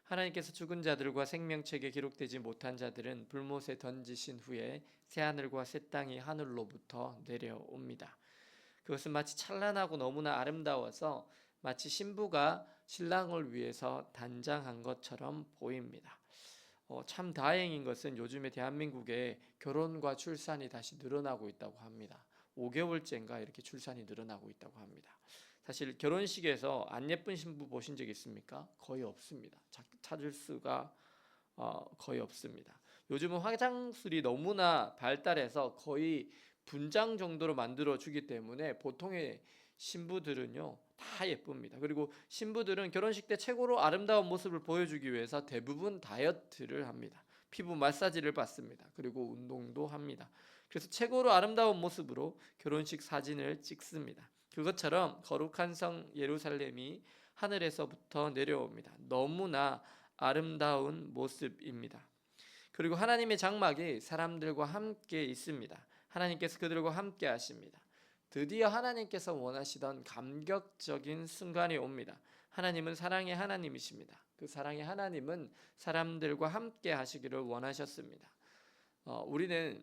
하나님께서 죽은 자들과 생명책에 기록되지 못한 자들은 불못에 던지신 후에 새하늘과 새 땅이 하늘로부터 내려옵니다. 그것은 마치 찬란하고 너무나 아름다워서 마치 신부가 신랑을 위해서 단장한 것처럼 보입니다. 참 다행인 것은 요즘에 대한민국에 결혼과 출산이 다시 늘어나고 있다고 합니다. 5개월째인가 이렇게 출산이 늘어나고 있다고 합니다. 사실 결혼식에서 안 예쁜 신부 보신 적 있습니까? 거의 없습니다. 찾을 수가 거의 없습니다. 요즘은 화장술이 너무나 발달해서 거의 분장 정도로 만들어 주기 때문에 보통의 신부들은요 다 예쁩니다. 그리고 신부들은 결혼식 때 최고로 아름다운 모습을 보여주기 위해서 대부분 다이어트를 합니다. 피부 마사지를 받습니다. 그리고 운동도 합니다. 그래서 최고로 아름다운 모습으로 결혼식 사진을 찍습니다. 그것처럼 거룩한 성 예루살렘이 하늘에서부터 내려옵니다. 너무나 아름다운 모습입니다. 그리고 하나님의 장막이 사람들과 함께 있습니다. 하나님께서 그들과 함께 하십니다. 드디어 하나님께서 원하시던 감격적인 순간이 옵니다. 하나님은 사랑의 하나님이십니다. 그 사랑의 하나님은 사람들과 함께 하시기를 원하셨습니다. 우리는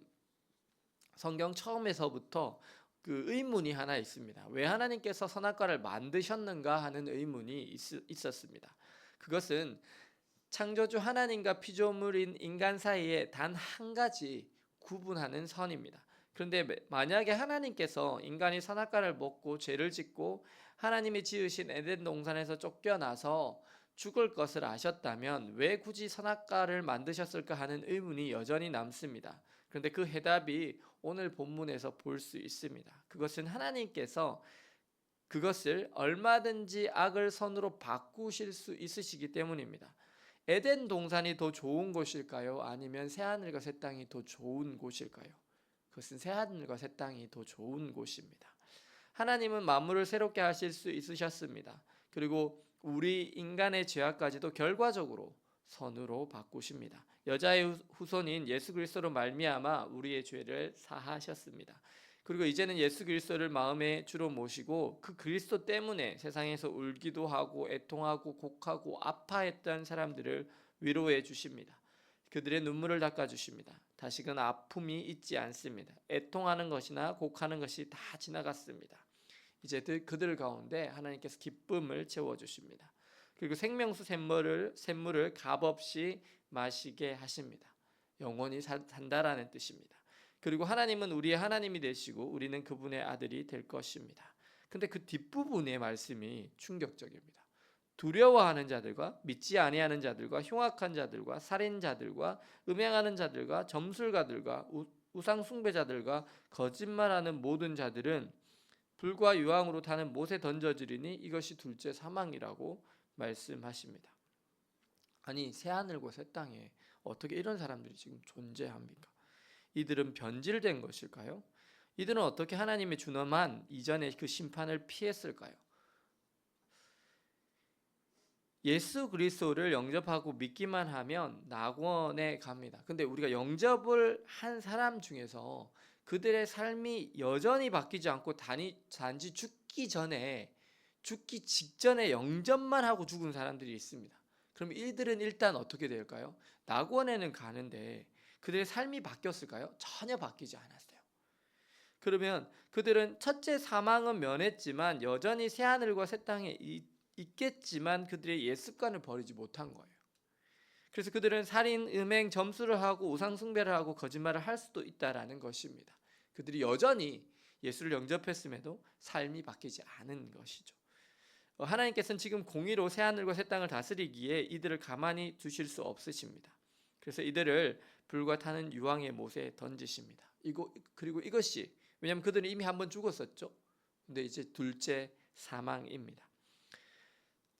성경 처음에서부터 그 의문이 하나 있습니다. 왜 하나님께서 선악과를 만드셨는가 하는 의문이 있었습니다. 그것은 창조주 하나님과 피조물인 인간 사이에 단 한 가지 구분하는 선입니다. 그런데 만약에 하나님께서 인간이 선악과를 먹고 죄를 짓고 하나님이 지으신 에덴 동산에서 쫓겨나서 죽을 것을 아셨다면 왜 굳이 선악과를 만드셨을까 하는 의문이 여전히 남습니다. 그런데 그 해답이 오늘 본문에서 볼 수 있습니다. 그것은 하나님께서 그것을 얼마든지 악을 선으로 바꾸실 수 있으시기 때문입니다. 에덴 동산이 더 좋은 곳일까요? 아니면 새하늘과 새 땅이 더 좋은 곳일까요? 그것은 새하늘과 새 땅이 더 좋은 곳입니다. 하나님은 만물을 새롭게 하실 수 있으셨습니다. 그리고 우리 인간의 죄악까지도 결과적으로 선으로 바꾸십니다. 여자의 후손인 예수 그리스도로 말미암아 우리의 죄를 사하셨습니다. 그리고 이제는 예수 그리스도를 마음의 주로 모시고 그 그리스도 때문에 세상에서 울기도 하고 애통하고 곡하고 아파했던 사람들을 위로해 주십니다. 그들의 눈물을 닦아 주십니다. 다시금 아픔이 있지 않습니다. 애통하는 것이나 곡하는 것이 다 지나갔습니다. 이제 그들 가운데 하나님께서 기쁨을 채워 주십니다. 그리고 생명수 샘물을 값없이 마시게 하십니다. 영원히 산다라는 뜻입니다. 그리고 하나님은 우리의 하나님이 되시고 우리는 그분의 아들이 될 것입니다. 근데 그 뒷부분의 말씀이 충격적입니다. 두려워하는 자들과 믿지 아니하는 자들과 흉악한 자들과 살인자들과 음행하는 자들과 점술가들과 우상 숭배자들과 거짓말하는 모든 자들은 불과 유황으로 타는 못에 던져지리니 이것이 둘째 사망이라고 말씀하십니다. 아니 새하늘과 새 땅에 어떻게 이런 사람들이 지금 존재합니까? 이들은 변질된 것일까요? 이들은 어떻게 하나님의 준엄한 이전의 그 심판을 피했을까요? 예수 그리스도를 영접하고 믿기만 하면 낙원에 갑니다. 근데 우리가 영접을 한 사람 중에서 그들의 삶이 여전히 바뀌지 않고 단지 죽기 직전에 영접만 하고 죽은 사람들이 있습니다. 그럼 이들은 일단 어떻게 될까요? 낙원에는 가는데 그들의 삶이 바뀌었을까요? 전혀 바뀌지 않았어요. 그러면 그들은 첫째 사망은 면했지만 여전히 새하늘과 새 땅에 있겠지만 그들의 옛 습관을 버리지 못한 거예요. 그래서 그들은 살인, 음행, 점수를 하고 우상 숭배를 하고 거짓말을 할 수도 있다라는 것입니다. 그들이 여전히 예수를 영접했음에도 삶이 바뀌지 않은 것이죠. 하나님께서는 지금 공의로 새하늘과 새 땅을 다스리기에 이들을 가만히 두실 수 없으십니다. 그래서 이들을 불과 타는 유황의 못에 던지십니다. 그리고 이것이 왜냐하면 그들은 이미 한번 죽었었죠. 근데 이제 둘째 사망입니다.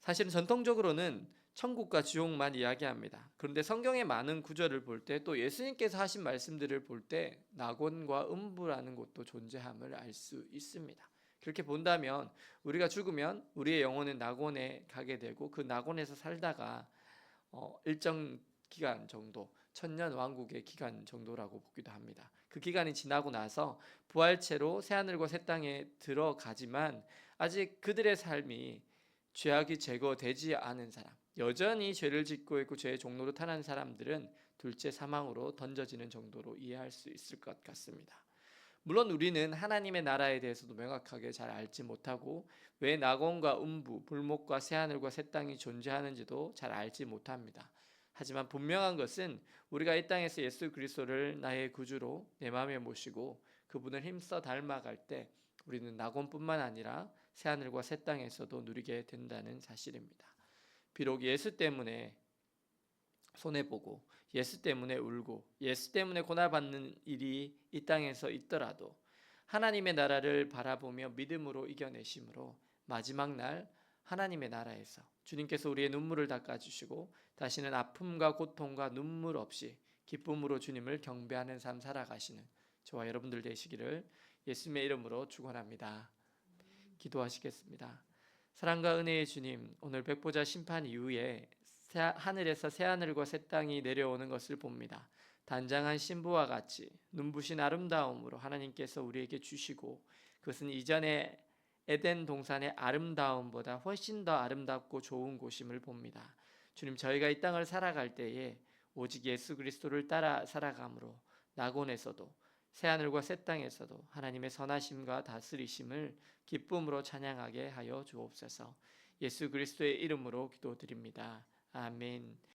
사실은 전통적으로는 천국과 지옥만 이야기합니다. 그런데 성경의 많은 구절을 볼 때 또 예수님께서 하신 말씀들을 볼 때 낙원과 음부라는 곳도 존재함을 알 수 있습니다. 그렇게 본다면 우리가 죽으면 우리의 영혼은 낙원에 가게 되고 그 낙원에서 살다가 일정 기간 정도, 천년 왕국의 기간 정도라고 보기도 합니다. 그 기간이 지나고 나서 부활체로 새하늘과 새 땅에 들어가지만 아직 그들의 삶이 죄악이 제거되지 않은 사람, 여전히 죄를 짓고 있고 죄의 종로로 타는 사람들은 둘째 사망으로 던져지는 정도로 이해할 수 있을 것 같습니다. 물론 우리는 하나님의 나라에 대해서도 명확하게 잘 알지 못하고 왜 낙원과 음부, 불목과 새하늘과 새 땅이 존재하는지도 잘 알지 못합니다. 하지만 분명한 것은 우리가 이 땅에서 예수 그리스도를 나의 구주로 내 마음에 모시고 그분을 힘써 닮아갈 때 우리는 낙원뿐만 아니라 새하늘과 새 땅에서도 누리게 된다는 사실입니다. 비록 예수 때문에 손해보고 예수 때문에 울고 예수 때문에 고난받는 일이 이 땅에서 있더라도 하나님의 나라를 바라보며 믿음으로 이겨내심으로 마지막 날 하나님의 나라에서 주님께서 우리의 눈물을 닦아주시고 다시는 아픔과 고통과 눈물 없이 기쁨으로 주님을 경배하는 삶 살아가시는 저와 여러분들 되시기를 예수님의 이름으로 축원합니다. 기도하시겠습니다. 사랑과 은혜의 주님, 오늘 백보자 심판 이후에 하늘에서 새하늘과 새 땅이 내려오는 것을 봅니다. 단장한 신부와 같이 눈부신 아름다움으로 하나님께서 우리에게 주시고 그것은 이전에 에덴 동산의 아름다움보다 훨씬 더 아름답고 좋은 곳임을 봅니다. 주님, 저희가 이 땅을 살아갈 때에 오직 예수 그리스도를 따라 살아감으로 낙원에서도 새하늘과 새 땅에서도 하나님의 선하심과 다스리심을 기쁨으로 찬양하게 하여 주옵소서. 예수 그리스도의 이름으로 기도드립니다. 아멘.